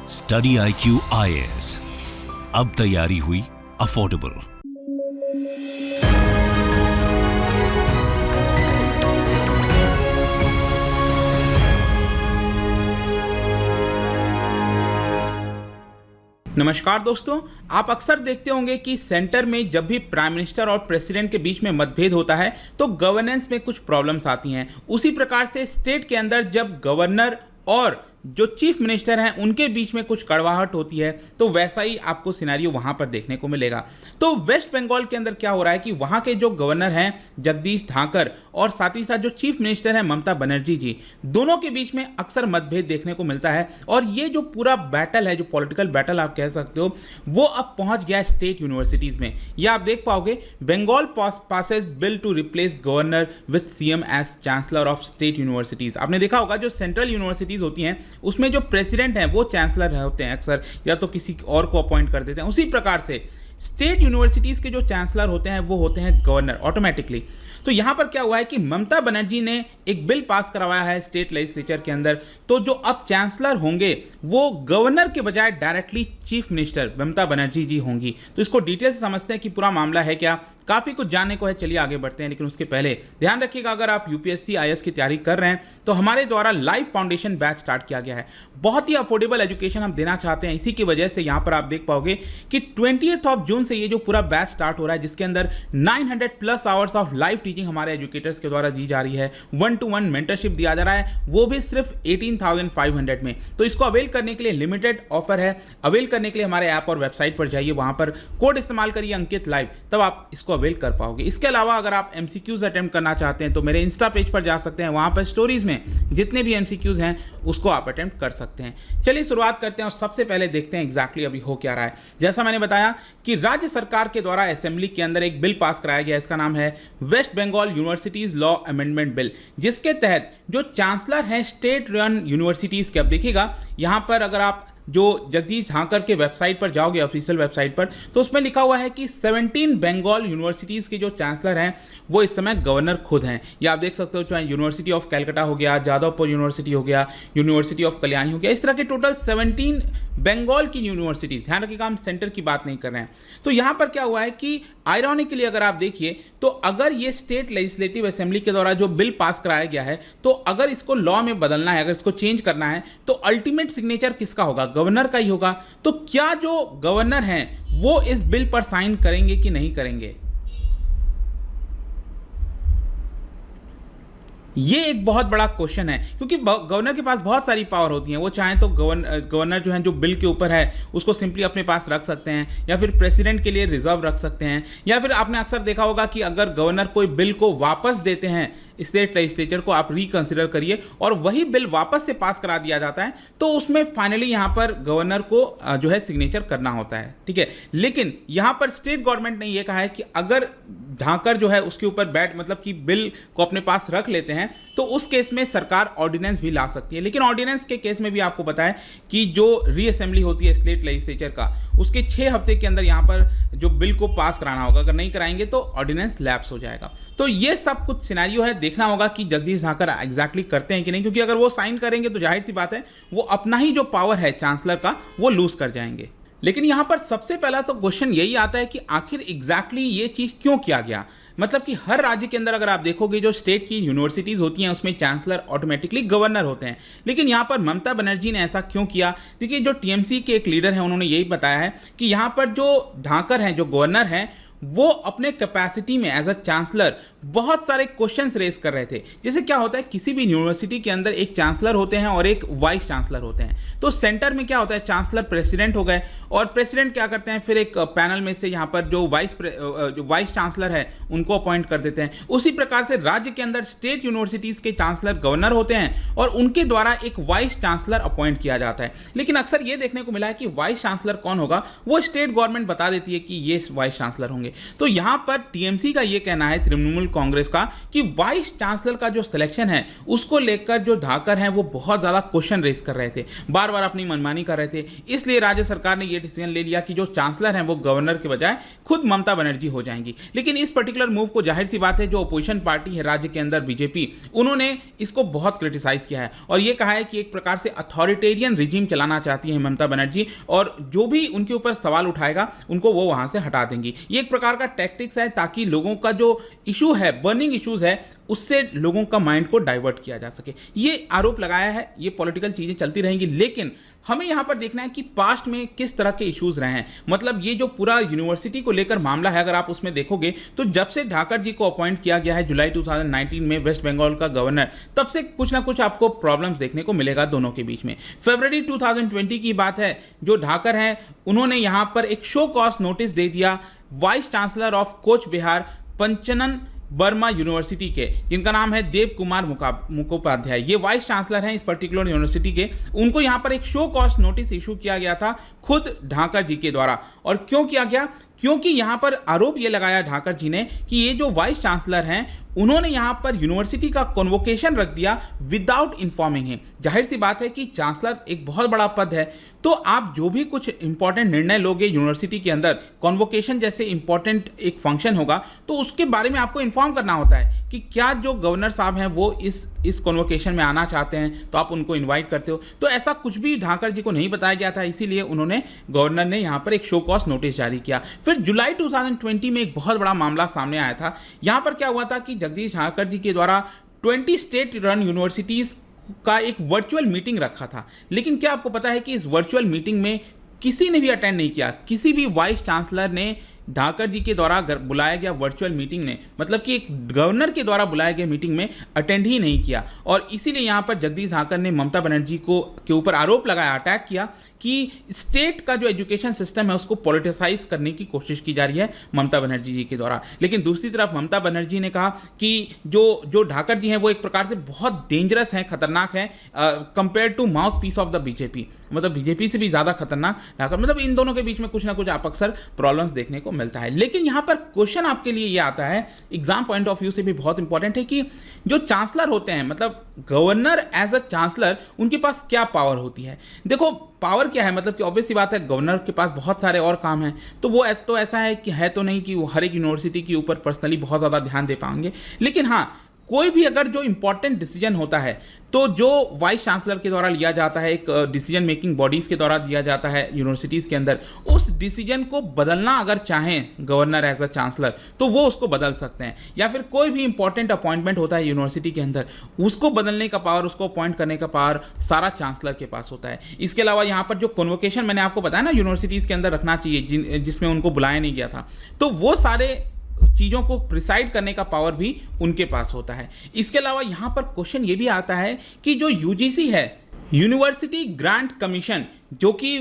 Study IQ IAS, अब तैयारी हुई अफोर्डेबल। नमस्कार दोस्तों, आप अक्सर देखते होंगे कि सेंटर में जब भी प्राइम मिनिस्टर और प्रेसिडेंट के बीच में मतभेद होता है तो गवर्नेंस में कुछ प्रॉब्लम्स आती हैं। उसी प्रकार से स्टेट के अंदर जब गवर्नर और जो चीफ मिनिस्टर हैं उनके बीच में कुछ कड़वाहट होती है तो वैसा ही आपको सिनेरियो वहां पर देखने को मिलेगा। तो वेस्ट बंगाल के अंदर क्या हो रहा है कि वहां के जो गवर्नर हैं जगदीश धांकर और साथ ही साथ जो चीफ मिनिस्टर हैं ममता बनर्जी जी, दोनों के बीच में अक्सर मतभेद देखने को मिलता है। और ये जो पूरा बैटल है, जो पॉलिटिकल बैटल आप कह सकते हो, वो अब पहुंच गया है स्टेट यूनिवर्सिटीज में। यह आप देख पाओगे, Bengal passes bill to replace governor with CM as chancellor of state universities. आपने देखा होगा जो सेंट्रल यूनिवर्सिटीज होती हैं उसमें जो प्रेसिडेंट हैं वो चांसलर होते हैं अक्सर, या तो किसी और को अपॉइंट कर देते हैं। उसी प्रकार से स्टेट यूनिवर्सिटीज के जो चांसलर होते हैं वो होते हैं गवर्नर ऑटोमेटिकली। तो यहां पर क्या हुआ है कि ममता बनर्जी ने एक बिल पास करवाया है स्टेट लेजिस्लेचर के अंदर, तो जो अब चांसलर होंगे वो गवर्नर के बजाय directly chief minister Mamata Banerjee जी होंगी। तो इसको डिटेल से समझते हैं कि पूरा मामला है क्या, काफी कुछ जानने को है। चलिए आगे बढ़ते हैं, लेकिन उसके पहले ध्यान रखिएगा, अगर आप UPSC IAS की तैयारी कर रहे हैं तो हमारे द्वारा लाइव फाउंडेशन बैच स्टार्ट किया गया है। बहुत ही अफोर्डेबल एजुकेशन हम देना चाहते हैं। इसी की वजह से यहां पर आप देख पाओगे कि 20 जून से ये जो पूरा बैच स्टार्ट हो रहा है, जिसके अंदर 900+ आवर्स ऑफ लाइव टीचिंग हमारे एजुकेटर्स के द्वारा दी जा रही है, 1-to-1 मेंटरशिप दिया जा रहा है, वो भी सिर्फ 18,500 में। तो इसको अवेल करने के लिए लिमिटेड ऑफर है। अवेल करने के लिए हमारे ऐप और वेबसाइट पर जाइए, वहां पर कोड इस्तेमाल करिए अंकित लाइव, तब आप इसको अवेल कर पाओगे। इसके अलावा अगर आप MCQs अटेम्प्ट करना चाहते हैं तो मेरे इंस्टा पेज पर जा सकते हैं, वहां पर स्टोरीज में जितने भी MCQs हैं उसको आप अटेम्प्ट कर सकते हैं। चलिए शुरुआत करते हैं और सबसे पहले देखते हैं एग्जैक्टली अभी हो क्या रहा है। जैसा मैंने बताया कि राज्य सरकार के द्वारा असेंबली के अंदर एक बिल पास कराया गया, इसका नाम है west Bengal universities law amendment bill, जिसके तहत जो चांसलर हैं स्टेट रन यूनिवर्सिटीज के, अब देखिएगा यहां पर अगर आप जो जगदीश धांकर के वेबसाइट पर जाओगे, ऑफिशियल वेबसाइट पर, तो उसमें लिखा हुआ है कि 17 बंगाल यूनिवर्सिटीज़ के जो चांसलर हैं वो इस समय गवर्नर खुद हैं। या आप देख सकते हो, चाहे यूनिवर्सिटी ऑफ कैलकाटा हो गया, जादवपुर यूनिवर्सिटी हो गया, यूनिवर्सिटी ऑफ कल्याणी हो गया, इस तरह के टोटल 17 बंगाल की यूनिवर्सिटी। ध्यान रखिएगा, हम सेंटर की बात नहीं कर रहे हैं। तो यहाँ पर क्या हुआ है कि आयरॉनिकली अगर आप देखिए तो अगर ये स्टेट लेजिस्लेटिव असेंबली के द्वारा जो बिल पास कराया गया है, तो अगर इसको लॉ में बदलना है, अगर इसको चेंज करना है, तो अल्टीमेट सिग्नेचर किसका होगा? गवर्नर का ही होगा। तो क्या जो गवर्नर हैं वो इस बिल पर साइन करेंगे कि नहीं करेंगे? ये एक बहुत बड़ा क्वेश्चन है, क्योंकि गवर्नर के पास बहुत सारी पावर होती हैं। वो चाहें तो गवर्नर जो है जो बिल के ऊपर है उसको सिंपली अपने पास रख सकते हैं, या फिर प्रेसिडेंट के लिए रिजर्व रख सकते हैं, या फिर आपने अक्सर देखा होगा कि अगर गवर्नर कोई बिल को वापस देते हैं स्टेट लेजिस्लेचर को, आप रिकंसिडर करिए, और वही बिल वापस से पास करा दिया जाता है, तो उसमें फाइनली यहां पर गवर्नर को जो है सिग्नेचर करना होता है। ठीक है, लेकिन यहां पर स्टेट गवर्नमेंट ने यह कहा है कि अगर धांकर जो है उसके ऊपर मतलब कि बिल को अपने पास रख लेते हैं तो उस केस में सरकार ऑर्डिनेंस भी ला सकती है। लेकिन ऑर्डिनेंस के केस में भी आपको पता है कि जो रीअसेंबली होती है स्टेट लेजिस्लेचर का, उसके 6 हफ्ते के अंदर यहां पर जो बिल को पास कराना होगा, अगर नहीं कराएंगे तो ऑर्डिनेंस लैप्स हो जाएगा। तो ये सब कुछ सिनेरियो है, देखना होगा कि जगदीश धांकर एग्जैक्टली करते हैं कि नहीं, क्योंकि अगर वो साइन करेंगे तो जाहिर सी बात है वो अपना ही जो पावर है चांसलर का वो लूज कर जाएंगे। लेकिन यहां पर सबसे पहला तो क्वेश्चन यही आता है कि आखिर एग्जैक्टली ये चीज क्यों किया गया। मतलब कि हर राज्य के अंदर अगर आप देखोगे जो स्टेट की यूनिवर्सिटीज होती हैं उसमें चांसलर ऑटोमेटिकली गवर्नर होते हैं, लेकिन यहां पर ममता बनर्जी ने ऐसा क्यों किया? देखिए, जो TMC के एक लीडर हैं उन्होंने यही बताया है कि यहां पर जो धांकर हैं, जो गवर्नर हैं, वो अपने कैपेसिटी में एज अ चांसलर बहुत सारे क्वेश्चंस रेज कर रहे थे। जैसे क्या होता है, किसी भी यूनिवर्सिटी के अंदर एक चांसलर होते हैं और एक वाइस चांसलर होते हैं। तो सेंटर में क्या होता है, चांसलर प्रेसिडेंट हो गए, और प्रेसिडेंट क्या करते हैं, फिर एक पैनल में से यहाँ पर जो वाइस चांसलर है उनको अपॉइंट कर देते हैं। उसी प्रकार से राज्य के अंदर स्टेट यूनिवर्सिटीज के चांसलर गवर्नर होते हैं और उनके द्वारा एक वाइस चांसलर अपॉइंट किया जाता है। लेकिन अक्सर ये देखने को मिला है कि वाइस चांसलर कौन होगा वो स्टेट गवर्नमेंट बता देती है कि ये वाइस चांसलर होंगे। होंगे। तो यहाँ पर टीएमसी का ये कहना है, तृणमूल कांग्रेस का, कि वाइस चांसलर का जो सिलेक्शन है उसको लेकर जो ढाकर हैं वो बहुत ज़्यादा क्वेश्चन रेस कर रहे थे, बार बार अपनी मनमानी कर रहे थे। इसलिए राज्य सरकार ने ये डिसीजन ले लिया कि जो चांसलर हैं वो गवर्नर के बजाय खुद ममता बनर्जी हो जाएंगी। लेकिन इस पर्टिकुलर मूव को जाहिर सी बात है जो अपोजिशन पार्टी है राज्य के अंदर बीजेपी, उन्होंने इसको बहुत क्रिटिसाइज किया है और ये कहा है कि एक प्रकार से अथॉरिटेरियन रिजीम चलाना चाहती है ममता बनर्जी और जो भी उनके ऊपर सवाल उठाएगा उनको वो वहां से हटा देंगी। ये एक प्रकार का टैक्टिक्स है ताकि लोगों का जो इशू है, बर्निंग इश्यूज है, उससे लोगों का माइंड को डाइवर्ट किया जा सके। ये आरोप लगाया है, ये पॉलिटिकल चीजें चलती रहेंगी, लेकिन हमें यहां पर देखना है कि पास्ट में किस तरह के इश्यूज रहे हैं। मतलब ये जो पूरा यूनिवर्सिटी को लेकर मामला है, अगर आप उसमें देखोगे तो जब से ढाकर जी को अपॉइंट किया गया है जुलाई 2019 में वेस्ट बंगाल का गवर्नर, तब से कुछ ना कुछ आपको प्रॉब्लम्स देखने को मिलेगा दोनों के बीच में। फरवरी 2020 की बात है, जो ढाकर हैं उन्होंने यहां पर एक शो कॉज नोटिस दे दिया vice chancellor of Cooch Behar Panchanan Barma university के, जिनका नाम है देव कुमार मुखोपाध्याय। ये वाइस चांसलर हैं इस पर्टिकुलर यूनिवर्सिटी के। उनको यहां पर एक शो कॉज नोटिस इशू किया गया था खुद ढाकर जी के द्वारा। और क्यों किया गया? क्योंकि यहां पर आरोप ये लगाया ढाकर जी ने कि ये जो वाइस चांसलर हैं उन्होंने यहां पर यूनिवर्सिटी का कन्वोकेशन रख दिया विदाउट इन्फॉर्मिंग हिम। जाहिर सी बात है कि चांसलर एक बहुत बड़ा पद है, तो आप जो भी कुछ इंपॉर्टेंट निर्णय लोगे यूनिवर्सिटी के अंदर, कन्वोकेशन जैसे इंपॉर्टेंट एक फंक्शन होगा, तो उसके बारे में आपको इन्फॉर्म करना होता है कि क्या जो गवर्नर साहब हैं वो इस कन्वोकेशन में आना चाहते हैं, तो आप उनको इन्वाइट करते हो। तो ऐसा कुछ भी ढाकर जी को नहीं बताया गया था, इसीलिए उन्होंने गवर्नर ने यहाँ पर एक शो कॉज नोटिस जारी किया। फिर जुलाई 2020 में एक बहुत बड़ा मामला सामने आया था। यहाँ पर क्या हुआ था कि जगदीश ढाकर जी के द्वारा 20 स्टेट रन यूनिवर्सिटीज़ का एक वर्चुअल मीटिंग रखा था। लेकिन क्या आपको पता है कि इस वर्चुअल मीटिंग में किसी ने भी अटेंड नहीं किया, किसी भी वाइस चांसलर ने ढाकर जी के द्वारा बुलाया गया वर्चुअल मीटिंग ने, मतलब कि एक गवर्नर के द्वारा बुलाया गया मीटिंग में अटेंड ही नहीं किया। और इसीलिए यहाँ पर जगदीश ढाकर ने ममता बनर्जी के ऊपर आरोप लगाया, अटैक किया कि स्टेट का जो एजुकेशन सिस्टम है उसको पॉलिटिसाइज करने की कोशिश की जा रही है ममता बनर्जी जी के द्वारा। लेकिन दूसरी तरफ ममता बनर्जी ने कहा कि जो ढाकर जी हैं वो एक प्रकार से बहुत डेंजरस हैं, खतरनाक हैं compare to mouthpiece of the BJP, मतलब बीजेपी से भी ज़्यादा खतरनाक ढाकर। मतलब इन दोनों के बीच में कुछ ना कुछ आप अक्सर प्रॉब्लम्स देखने को मिलता है। लेकिन यहाँ पर क्वेश्चन आपके लिए ये आता है, एग्जाम पॉइंट ऑफ व्यू से भी बहुत इंपॉर्टेंट है, कि जो चांसलर होते हैं, मतलब गवर्नर एज अ चांसलर, उनके पास क्या पावर होती है। देखो पावर क्या है, मतलब कि ऑब्वियस सी बात है गवर्नर के पास बहुत सारे और काम हैं, तो वो तो ऐसा है कि है तो नहीं कि वो हर एक यूनिवर्सिटी के ऊपर पर्सनली बहुत ज़्यादा ध्यान दे पाएंगे। लेकिन हाँ, कोई भी अगर जो इंपॉर्टेंट डिसीजन होता है तो जो वाइस चांसलर के द्वारा लिया जाता है, एक डिसीजन मेकिंग बॉडीज़ के द्वारा दिया जाता है यूनिवर्सिटीज़ के अंदर, उस डिसीजन को बदलना अगर चाहें गवर्नर एज अ चांसलर तो वो उसको बदल सकते हैं। या फिर कोई भी इंपॉर्टेंट अपॉइंटमेंट होता है यूनिवर्सिटी के अंदर, उसको बदलने का पावर, उसको अपॉइंट करने का पावर सारा चांसलर के पास होता है। इसके अलावा यहाँ पर जो कन्वोकेशन मैंने आपको बताया ना यूनिवर्सिटीज़ के अंदर रखना चाहिए, जिसमें उनको बुलाया नहीं गया था, तो वो सारे चीज़ों को प्रिसाइड करने का पावर भी उनके पास होता है। इसके अलावा यहाँ पर क्वेश्चन ये भी आता है कि जो यूजीसी है, यूनिवर्सिटी ग्रांट कमीशन, जो कि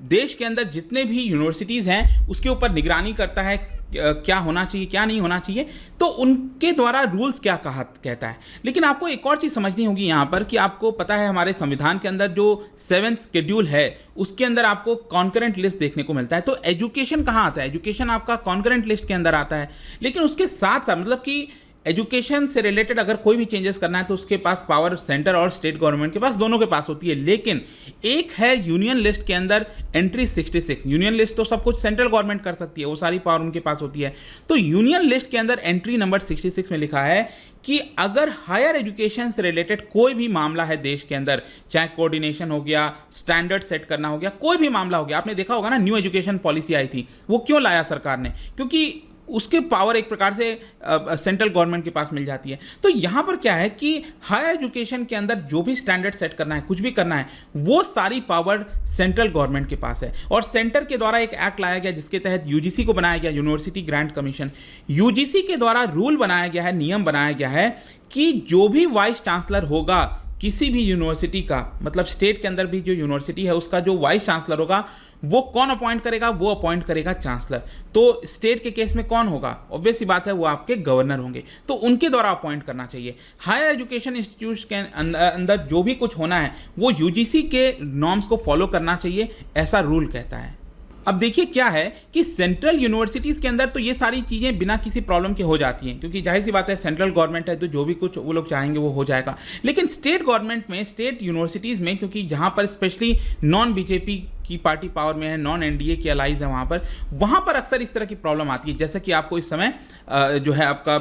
देश के अंदर जितने भी यूनिवर्सिटीज़ हैं उसके ऊपर निगरानी करता है क्या होना चाहिए क्या नहीं होना चाहिए, तो उनके द्वारा रूल्स क्या कहता है। लेकिन आपको एक और चीज़ समझनी होगी यहाँ पर कि आपको पता है हमारे संविधान के अंदर जो 7th शेड्यूल है उसके अंदर आपको कॉन्करेंट लिस्ट देखने को मिलता है। तो एजुकेशन कहाँ आता है? एजुकेशन आपका कॉन्करेंट लिस्ट के अंदर आता है। लेकिन उसके साथ साथ मतलब कि एजुकेशन से रिलेटेड अगर कोई भी चेंजेस करना है तो उसके पास पावर सेंटर और स्टेट गवर्नमेंट के पास, दोनों के पास होती है। लेकिन एक है यूनियन लिस्ट के अंदर एंट्री 66। यूनियन लिस्ट तो सब कुछ सेंट्रल गवर्नमेंट कर सकती है, वो सारी पावर उनके पास होती है। तो यूनियन लिस्ट के अंदर एंट्री नंबर 66 में लिखा है कि अगर हायर एजुकेशन से रिलेटेड कोई भी मामला है देश के अंदर, चाहे कोऑर्डिनेशन हो गया, स्टैंडर्ड सेट करना हो गया, कोई भी मामला हो गया, आपने देखा होगा ना न्यू एजुकेशन पॉलिसी आई थी, वो क्यों लाया सरकार ने? क्योंकि उसके पावर एक प्रकार से सेंट्रल गवर्नमेंट के पास मिल जाती है। तो यहाँ पर क्या है कि हायर एजुकेशन के अंदर जो भी स्टैंडर्ड सेट करना है, कुछ भी करना है, वो सारी पावर सेंट्रल गवर्नमेंट के पास है। और सेंटर के द्वारा एक एक्ट लाया गया जिसके तहत यूजीसी को बनाया गया, यूनिवर्सिटी ग्रांट कमीशन। यूजीसी के द्वारा रूल बनाया गया है, नियम बनाया गया है कि जो भी वाइस चांसलर होगा किसी भी यूनिवर्सिटी का, मतलब स्टेट के अंदर भी जो यूनिवर्सिटी है उसका जो वाइस चांसलर होगा, वो कौन अपॉइंट करेगा? वो अपॉइंट करेगा चांसलर। तो स्टेट के केस में कौन होगा? ऑब्वियस सी बात है वो आपके गवर्नर होंगे, तो उनके द्वारा अपॉइंट करना चाहिए। हायर एजुकेशन इंस्टीट्यूट के अंदर जो भी कुछ होना है वो यूजीसी के नॉर्म्स को फॉलो करना चाहिए, ऐसा रूल कहता है। अब देखिए क्या है कि सेंट्रल यूनिवर्सिटीज़ के अंदर तो ये सारी चीज़ें बिना किसी प्रॉब्लम के हो जाती हैं, क्योंकि जाहिर सी बात है सेंट्रल गवर्नमेंट है तो जो भी कुछ वो लोग चाहेंगे वो हो जाएगा। लेकिन स्टेट गवर्नमेंट में, स्टेट यूनिवर्सिटीज़ में, क्योंकि जहाँ पर स्पेशली नॉन बीजेपी की पार्टी पावर में है, नॉन एनडीए की अलाइज है, वहाँ पर अक्सर इस तरह की प्रॉब्लम आती है, जैसा कि आपको इस समय जो है आपका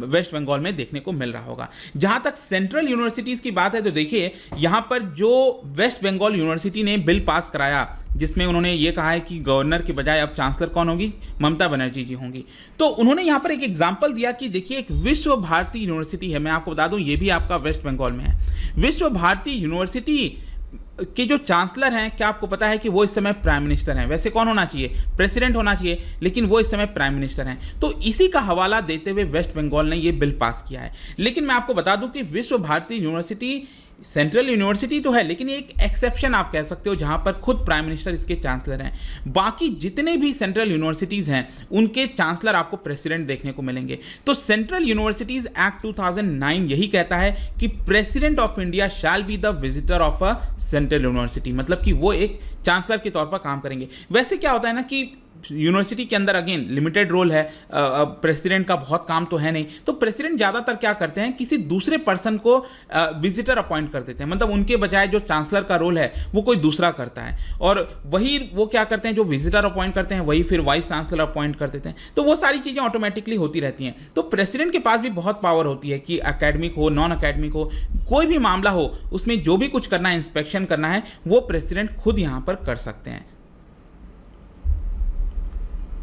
वेस्ट बंगाल में देखने को मिल रहा होगा। जहाँ तक सेंट्रल यूनिवर्सिटीज़ की बात है तो देखिए यहाँ पर जो वेस्ट बंगाल यूनिवर्सिटी ने बिल पास कराया जिसमें उन्होंने ये कहा है कि गवर्नर के बजाय अब चांसलर कौन होगी, ममता बनर्जी जी होंगी। तो उन्होंने यहाँ पर एक एग्जाम्पल दिया कि देखिए एक विश्व भारती यूनिवर्सिटी है, मैं आपको बता दूं ये भी आपका वेस्ट बंगाल में है। विश्व भारती यूनिवर्सिटी के जो चांसलर हैं, क्या आपको पता है कि वो इस समय प्राइम मिनिस्टर हैं? वैसे कौन होना चाहिए, प्रेसिडेंट होना चाहिए, लेकिन वो इस समय प्राइम मिनिस्टर हैं। तो इसी का हवाला देते हुए वेस्ट बंगाल ने ये बिल पास किया है। लेकिन मैं आपको बता दूं कि विश्व भारती यूनिवर्सिटी सेंट्रल यूनिवर्सिटी तो है, लेकिन एक एक्सेप्शन आप कह सकते हो जहां पर खुद प्राइम मिनिस्टर इसके चांसलर हैं। बाकी जितने भी सेंट्रल यूनिवर्सिटीज़ हैं उनके चांसलर आपको प्रेसिडेंट देखने को मिलेंगे। तो सेंट्रल यूनिवर्सिटीज़ एक्ट 2009 यही कहता है कि president of India shall be the visitor of a central university, मतलब कि वो एक चांसलर के तौर पर काम करेंगे। वैसे क्या होता है ना कि यूनिवर्सिटी के अंदर अगेन लिमिटेड रोल है, प्रेसिडेंट का बहुत काम तो है नहीं, तो प्रेसिडेंट ज़्यादातर क्या करते हैं, किसी दूसरे पर्सन को विजिटर अपॉइंट कर देते हैं, मतलब उनके बजाय जो चांसलर का रोल है वो कोई दूसरा करता है, और वही वो क्या करते हैं, जो विजिटर अपॉइंट करते हैं वही फिर वाइस चांसलर अपॉइंट कर देते हैं। तो वो सारी चीज़ें ऑटोमेटिकली होती रहती हैं। तो प्रेसिडेंट के पास भी बहुत पावर होती है कि अकेडमिक हो, नॉन अकेडमिक हो, कोई भी मामला हो, उसमें जो भी कुछ करना है, इंस्पेक्शन करना है, वो प्रेसिडेंट खुद यहाँ पर कर सकते हैं।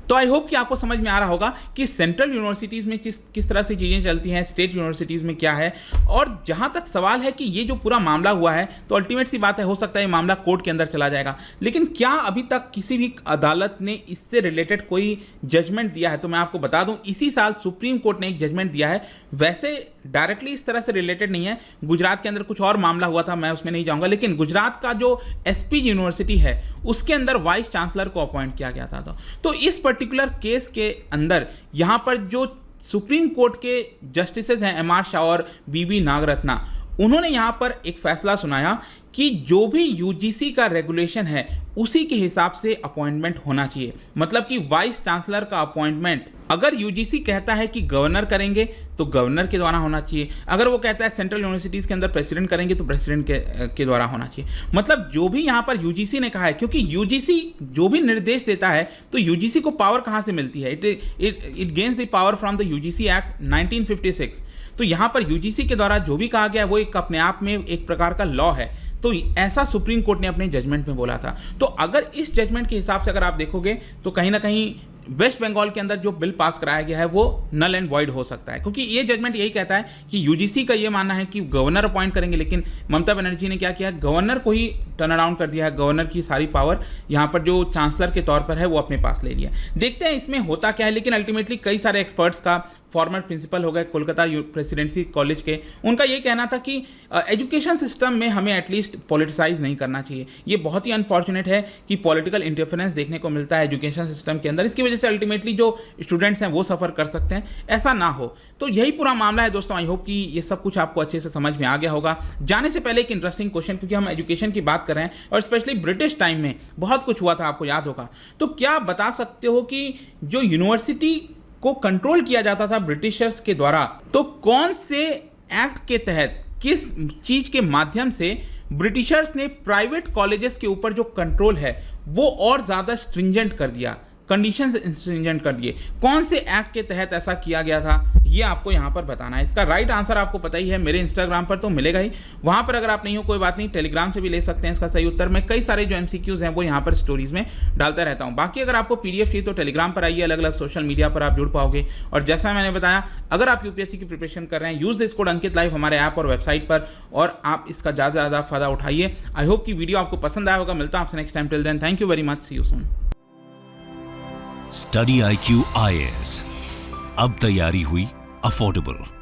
तो आई होप कि आपको समझ में आ रहा होगा कि सेंट्रल यूनिवर्सिटीज़ में किस तरह से चीज़ें चलती हैं, स्टेट यूनिवर्सिटीज़ में क्या है। और जहाँ तक सवाल है कि ये जो पूरा मामला हुआ है, तो अल्टीमेट सी बात है, हो सकता है ये मामला कोर्ट के अंदर चला जाएगा, लेकिन क्या अभी तक किसी भी अदालत ने इससे रिलेटेड कोई जजमेंट दिया है? तो मैं आपको बता दूं, इसी साल सुप्रीम कोर्ट ने एक जजमेंट दिया है। वैसे डायरेक्टली इस तरह से रिलेटेड नहीं है, गुजरात के अंदर कुछ और मामला हुआ था, मैं उसमें नहीं जाऊंगा, लेकिन गुजरात का जो एसपी यूनिवर्सिटी है उसके अंदर वाइस चांसलर को अपॉइंट किया गया था। तो इस पर्टिकुलर केस के अंदर यहाँ पर जो सुप्रीम कोर्ट के जस्टिसेस हैं एम आर शाह और बीवी नागरत्ना, उन्होंने यहाँ पर एक फैसला सुनाया कि जो भी यूजीसी का रेगुलेशन है उसी के हिसाब से अपॉइंटमेंट होना चाहिए। मतलब कि वाइस चांसलर का अपॉइंटमेंट अगर यूजीसी कहता है कि गवर्नर करेंगे तो गवर्नर के द्वारा होना चाहिए, अगर वो कहता है सेंट्रल यूनिवर्सिटीज़ के अंदर प्रेसिडेंट करेंगे तो प्रेसिडेंट के द्वारा होना चाहिए। मतलब जो भी यहाँ पर यूजीसी ने कहा है, क्योंकि यूजीसी जो भी निर्देश देता है तो यूजीसी को पावर कहाँ से मिलती है? It gains the power from the UGC act 1956। तो यहाँ पर यूजीसी के द्वारा जो भी कहा गया वो एक अपने आप में एक प्रकार का लॉ है। तो ऐसा सुप्रीम कोर्ट ने अपने जजमेंट में बोला था। तो अगर इस जजमेंट के हिसाब से अगर आप देखोगे तो कहीं ना कहीं वेस्ट बंगाल के अंदर जो बिल पास कराया गया है वो नल एंड वॉइड हो सकता है, क्योंकि ये जजमेंट यही कहता है कि यूजीसी का ये मानना है कि गवर्नर अपॉइंट करेंगे, लेकिन ममता बनर्जी ने क्या किया, गवर्नर को ही टर्न अराउंड कर दिया है, गवर्नर की सारी पावर यहाँ पर जो चांसलर के तौर पर है वो अपने पास ले लिया। देखते हैं इसमें होता क्या है, लेकिन अल्टीमेटली कई सारे एक्सपर्ट्स का, फॉर्मर प्रिंसिपल हो गए कोलकाता प्रेसिडेंसी कॉलेज के, उनका ये कहना था कि एजुकेशन सिस्टम में हमें एटलीस्ट पॉलिटिसाइज नहीं करना चाहिए। ये बहुत ही अनफॉर्चुनेट है कि पॉलिटिकल इंटरफेरेंस देखने को मिलता है एजुकेशन सिस्टम के अंदर, इसकी वजह से अल्टीमेटली जो स्टूडेंट्स हैं वो सफ़र कर सकते हैं, ऐसा ना हो। तो यही पूरा मामला है दोस्तों। आई होप कि ये सब कुछ आपको अच्छे से समझ में आ गया होगा। जाने से पहले एक इंटरेस्टिंग क्वेश्चन, क्योंकि हम एजुकेशन की बात कर रहे हैं और स्पेशली ब्रिटिश टाइम में बहुत कुछ हुआ था, आपको याद होगा। तो क्या बता सकते हो कि जो यूनिवर्सिटी को कंट्रोल किया जाता था ब्रिटिशर्स के द्वारा, तो कौन से एक्ट के तहत, किस चीज के माध्यम से ब्रिटिशर्स ने प्राइवेट कॉलेजेस के ऊपर जो कंट्रोल है वो और ज्यादा स्ट्रिंजेंट कर दिया, कंडीशंस स्ट्रिंजेंट कर दिए? कौन से एक्ट के तहत ऐसा किया गया था, ये आपको यहाँ पर बताना है। इसका राइट आंसर आपको पता ही है, मेरे इंस्टाग्राम पर तो मिलेगा ही, वहाँ पर अगर आप नहीं हो कोई बात नहीं, टेलीग्राम से भी ले सकते हैं इसका सही उत्तर। मैं कई सारे जो MCQs हैं वो यहाँ पर स्टोरीज में डालता रहता हूँ। बाकी अगर आपको PDF चाहिए तो टेलीग्राम पर आइए, अलग अलग सोशल मीडिया पर आप जुड़ पाओगे। और जैसा मैंने बताया, अगर आप UPSC की प्रिपरेशन कर रहे हैं, use this code Ankit live हमारे ऐप और वेबसाइट पर, और आप इसका ज़्यादा से ज़्यादा फायदा उठाइए। आई होप कि वीडियो आपको पसंद आया होगा। मिलता हूँ आपसे next time. Till then, thank you very much, see you soon. Study IQ IAS, अब तैयारी हुई अफोर्डेबल।